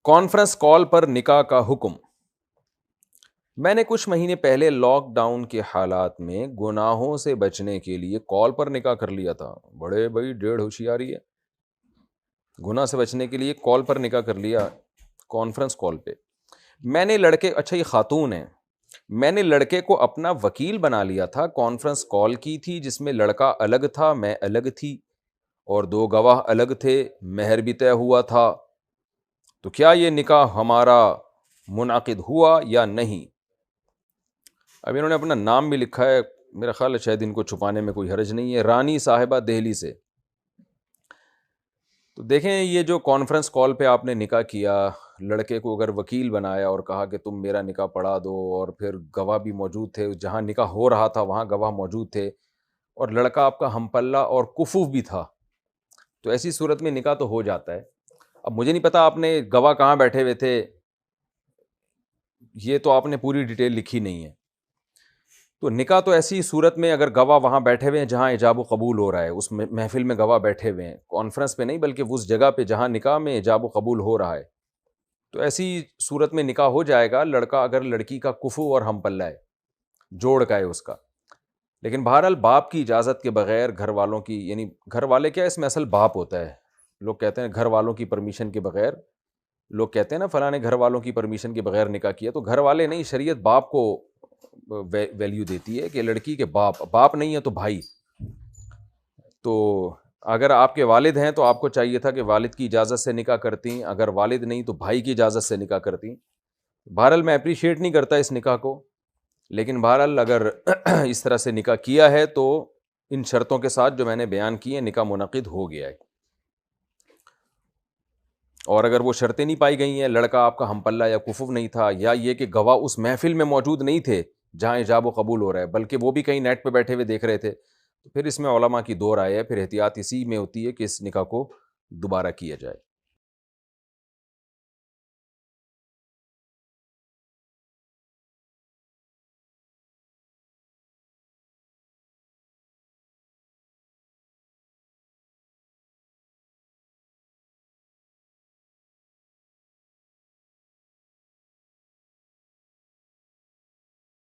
Conference کال پر نکاح کا حکم۔ میں نے کچھ مہینے پہلے لاک ڈاؤن کے حالات میں گناہوں سے بچنے کے لیے کال پر نکاح کر لیا تھا۔ بڑے بھائی ڈیڑھ ہوشیاری ہے، گناہ سے بچنے کے لیے کال پر نکاح کر لیا، کانفرنس کال پہ۔ میں نے لڑکے، اچھا یہ خاتون ہے، میں نے لڑکے کو اپنا وکیل بنا لیا تھا۔ کانفرنس کال کی تھی جس میں لڑکا الگ تھا، میں الگ تھی، اور 2 گواہ الگ تھے، مہر بھی طے ہوا تھا۔ تو کیا یہ نکاح ہمارا منعقد ہوا یا نہیں؟ اب انہوں نے اپنا نام بھی لکھا ہے، میرا خیال ہے شاید ان کو چھپانے میں کوئی حرج نہیں ہے۔ رانی صاحبہ دہلی سے۔ تو دیکھیں، یہ جو کانفرنس کال پہ آپ نے نکاح کیا، لڑکے کو اگر وکیل بنایا اور کہا کہ تم میرا نکاح پڑھا دو، اور پھر گواہ بھی موجود تھے، جہاں نکاح ہو رہا تھا وہاں گواہ موجود تھے، اور لڑکا آپ کا ہم پلہ اور کفو بھی تھا، تو ایسی صورت میں نکاح تو ہو جاتا ہے۔ اب مجھے نہیں پتا آپ نے گواہ کہاں بیٹھے ہوئے تھے، یہ تو آپ نے پوری ڈیٹیل لکھی نہیں ہے۔ تو نکاح تو ایسی صورت میں اگر گواہ وہاں بیٹھے ہوئے ہیں جہاں ایجاب و قبول ہو رہا ہے، اس محفل میں گواہ بیٹھے ہوئے ہیں، کانفرنس پہ نہیں بلکہ اس جگہ پہ جہاں نکاح میں ایجاب و قبول ہو رہا ہے، تو ایسی صورت میں نکاح ہو جائے گا، لڑکا اگر لڑکی کا کفو اور ہم پلہ ہے، جوڑ کا ہے اس کا۔ لیکن بہرحال باپ کی اجازت کے بغیر، گھر والوں کی، یعنی گھر والے کیا، اس میں اصل باپ ہوتا ہے، لوگ کہتے ہیں گھر والوں کی پرمیشن کے بغیر، لوگ کہتے ہیں نا فلاں نے گھر والوں کی پرمیشن کے بغیر نکاح کیا، تو گھر والے نہیں، شریعت باپ کو ویلیو دیتی ہے کہ لڑکی کے باپ نہیں ہے تو بھائی۔ تو اگر آپ کے والد ہیں تو آپ کو چاہیے تھا کہ والد کی اجازت سے نکاح کرتی، اگر والد نہیں تو بھائی کی اجازت سے نکاح کرتی۔ بہرحال میں اپریشیٹ نہیں کرتا اس نکاح کو، لیکن بہرحال اگر اس طرح سے نکاح کیا ہے تو ان شرطوں کے ساتھ جو میں نے بیان کی ہیں، نکاح منعقد ہو گیا ہے۔ اور اگر وہ شرطیں نہیں پائی گئی ہیں، لڑکا آپ کا ہم پلہ یا کفو نہیں تھا، یا یہ کہ گواہ اس محفل میں موجود نہیں تھے جہاں ایجاب و قبول ہو رہا ہے، بلکہ وہ بھی کہیں نیٹ پہ بیٹھے ہوئے دیکھ رہے تھے، تو پھر اس میں علماء کی 2 رائے ہے، پھر احتیاط اسی میں ہوتی ہے کہ اس نکاح کو دوبارہ کیا جائے۔